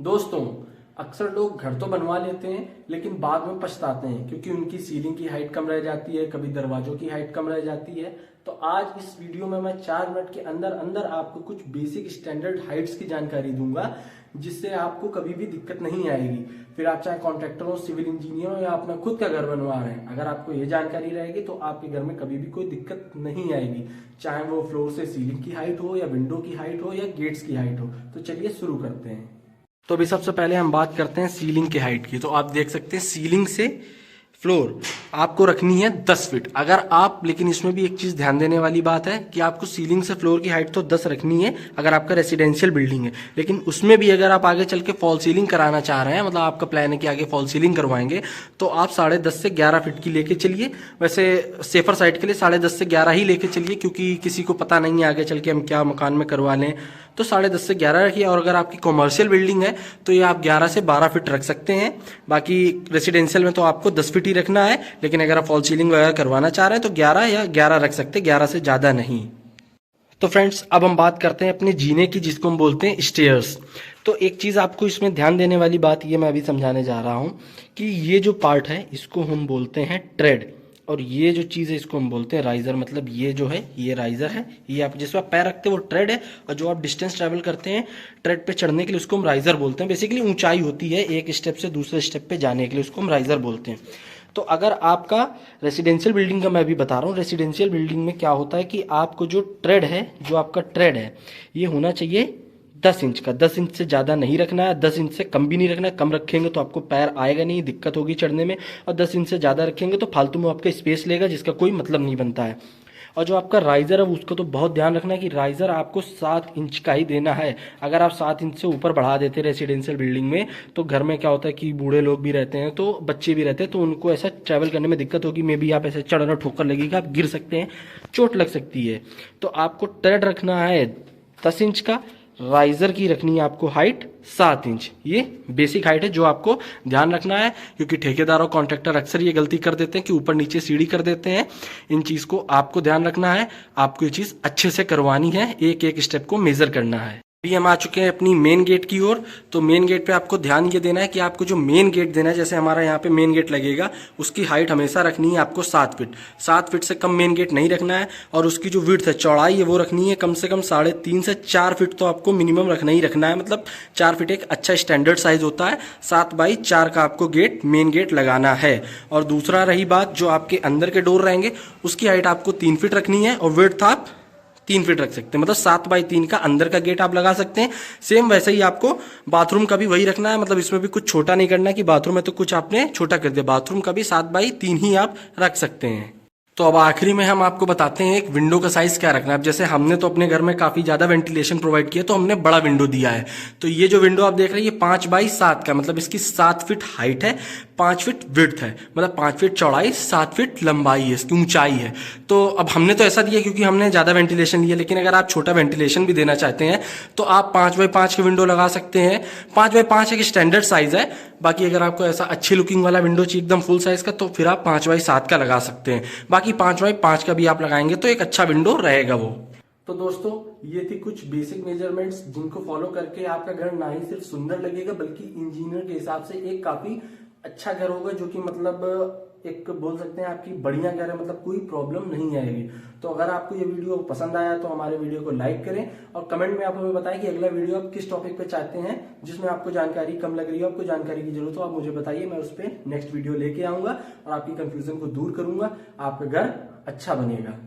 दोस्तों, अक्सर लोग घर तो बनवा लेते हैं लेकिन बाद में पछताते हैं क्योंकि उनकी सीलिंग की हाइट कम रह जाती है, कभी दरवाजों की हाइट कम रह जाती है। तो आज इस वीडियो में मैं 4 मिनट के अंदर अंदर आपको कुछ बेसिक स्टैंडर्ड हाइट्स की जानकारी दूंगा जिससे आपको कभी भी दिक्कत नहीं आएगी। फिर आप चाहे कॉन्ट्रैक्टर हो, सिविल इंजीनियर हो या अपना खुद का घर बनवा रहे हैं, अगर आपको ये जानकारी रहेगी तो आपके घर में कभी भी कोई दिक्कत नहीं आएगी, चाहे वो फ्लोर से सीलिंग की हाइट हो या विंडो की हाइट हो या गेट्स की हाइट हो। तो चलिए शुरू करते हैं। तो अभी सबसे पहले हम बात करते हैं सीलिंग की हाइट की। तो आप देख सकते हैं सीलिंग से फ्लोर आपको रखनी है 10 फीट। अगर आप, लेकिन इसमें भी एक चीज ध्यान देने वाली बात है कि आपको सीलिंग से फ्लोर की हाइट तो 10 रखनी है अगर आपका रेसिडेंशियल बिल्डिंग है, लेकिन उसमें भी अगर आप आगे चल के फॉल सीलिंग कराना चाह रहे हैं, मतलब आपका प्लान है कि आगे फॉल सीलिंग करवाएंगे, तो आप 10.5 से 11 फीट की लेके चलिए। वैसे सेफर साइड के लिए 10.5 से 11 ही लेके चलिए, क्योंकि किसी को पता नहीं है आगे चल के हम क्या मकान में करवा लें। तो 10.5 से 11 रखिए। और अगर आपकी कॉमर्शियल बिल्डिंग है तो ये आप 11 से 12 फीट रख सकते हैं। बाकी रेसिडेंशियल में तो आपको 10 फीट ही रखना है, लेकिन अगर आप फॉल सीलिंग वगैरह करवाना चाह रहे हैं तो 11 या 11 रख सकते हैं, 11 से ज़्यादा नहीं। तो फ्रेंड्स, अब हम बात करते हैं अपने जीने की, जिसको हम बोलते हैं स्टेयर्स। तो एक चीज़ आपको इसमें ध्यान देने वाली बात ये मैं अभी समझाने जा रहा हूँ कि ये जो पार्ट है इसको हम बोलते हैं ट्रेड, और ये जो चीज़ है इसको हम बोलते हैं राइजर। मतलब ये जो है ये राइजर है, ये आप जिसमें आप पैर रखते हैं वो ट्रेड है, और जो आप डिस्टेंस ट्रैवल करते हैं ट्रेड पे चढ़ने के लिए उसको हम राइजर बोलते हैं। बेसिकली ऊंचाई होती है एक स्टेप से दूसरे स्टेप पे जाने के लिए, उसको हम राइजर बोलते हैं। तो अगर आपका रेसिडेंशियल बिल्डिंग का मैं अभी बता रहा हूँ, रेसिडेंशियल बिल्डिंग में क्या होता है कि आपको जो ट्रेड है, जो आपका ट्रेड है, ये होना चाहिए 10 इंच का। 10 इंच से ज़्यादा नहीं रखना है, 10 इंच से कम भी नहीं रखना है। कम रखेंगे तो आपको पैर आएगा नहीं, दिक्कत होगी चढ़ने में, और 10 इंच से ज़्यादा रखेंगे तो फालतू में आपका स्पेस लेगा जिसका कोई मतलब नहीं बनता है। और जो आपका राइजर है उसका तो बहुत ध्यान रखना है कि राइजर आपको 7 इंच का ही देना है। अगर आप 7 इंच से ऊपर बढ़ा देते हैं रेसिडेंशियल बिल्डिंग में, तो घर में क्या होता है कि बूढ़े लोग भी रहते हैं, तो बच्चे भी रहते हैं, तो उनको ऐसा ट्रैवल करने में दिक्कत होगी। मे बी आप ऐसे चढ़ना, ठोकर लगेगा, आप गिर सकते हैं, चोट लग सकती है। तो आपको ट्रेड रखना है 10 इंच का, राइजर की रखनी है आपको हाइट 7 इंच। ये बेसिक हाइट है जो आपको ध्यान रखना है, क्योंकि ठेकेदार और कॉन्ट्रैक्टर अक्सर ये गलती कर देते हैं कि ऊपर नीचे सीढ़ी कर देते हैं। इन चीज को आपको ध्यान रखना है, आपको ये चीज अच्छे से करवानी है, एक एक स्टेप को मेजर करना है। अभी हम आ चुके हैं अपनी मेन गेट की ओर। तो मेन गेट पे आपको ध्यान ये देना है कि आपको जो मेन गेट देना है, जैसे हमारा यहाँ पे मेन गेट लगेगा, उसकी हाइट हमेशा रखनी है आपको 7 फीट। 7 फीट से कम मेन गेट नहीं रखना है। और उसकी जो विड्थ है, चौड़ाई है, वो रखनी है कम से कम 3.5 से 4 फीट तो आपको मिनिमम रखना ही रखना है। मतलब 4 फीट एक अच्छा स्टैंडर्ड साइज होता है। 7x4 का आपको गेट, मेन गेट लगाना है। और दूसरा रही बात, जो आपके अंदर के डोर रहेंगे उसकी हाइट आपको 3 फीट रखनी है, और विड्थ आप 3 फीट रख सकते हैं। मतलब 7x3 का अंदर का गेट आप लगा सकते हैं। सेम वैसे ही आपको बाथरूम का भी वही रखना है। मतलब इसमें भी कुछ छोटा नहीं करना है कि बाथरूम है तो कुछ आपने छोटा कर दिया, बाथरूम का भी 7x3 ही आप रख सकते हैं। तो अब आखिरी में हम आपको बताते हैं एक विंडो का साइज क्या रखना है। अब जैसे हमने तो अपने घर में काफी ज्यादा वेंटिलेशन प्रोवाइड किया, तो हमने बड़ा विंडो दिया है। तो ये जो विंडो आप देख रहे हैं ये 5x7 का, मतलब इसकी 7 फीट हाइट है, 5 फीट विड्थ है, मतलब 5 फीट चौड़ाई, 7 फीट लंबाई है, इसकी ऊंचाई है। तो अब हमने तो ऐसा दिया क्योंकि हमने ज्यादा वेंटिलेशन लिया, लेकिन अगर आप छोटा वेंटिलेशन भी देना चाहते हैं तो आप 5x5 की विंडो लगा सकते हैं। 5x5 एक स्टैंडर्ड साइज है। बाकी अगर आपको ऐसा अच्छी लुकिंग वाला विंडो चाहिए एकदम फुल साइज का, तो फिर आप 5x7 का लगा सकते हैं। बाकी 5x5 का भी आप लगाएंगे तो एक अच्छा विंडो रहेगा वो। तो दोस्तों, ये थी कुछ बेसिक मेजरमेंट्स जिनको फॉलो करके आपका घर ना ही सिर्फ सुंदर लगेगा बल्कि इंजीनियर के हिसाब से एक काफी अच्छा घर होगा, जो कि मतलब एक बोल सकते हैं आपकी बढ़िया घर है, मतलब कोई प्रॉब्लम नहीं आएगी। तो अगर आपको ये वीडियो पसंद आया तो हमारे वीडियो को लाइक करें, और कमेंट में आप हमें बताएं कि अगला वीडियो आप किस टॉपिक पे चाहते हैं, जिसमें आपको जानकारी कम लग रही हो, आपको जानकारी की जरूरत हो, आप मुझे बताइए। मैं उस पर नेक्स्ट वीडियो लेके आऊंगा और आपकी कंफ्यूजन को दूर करूंगा, आपका घर अच्छा बनेगा।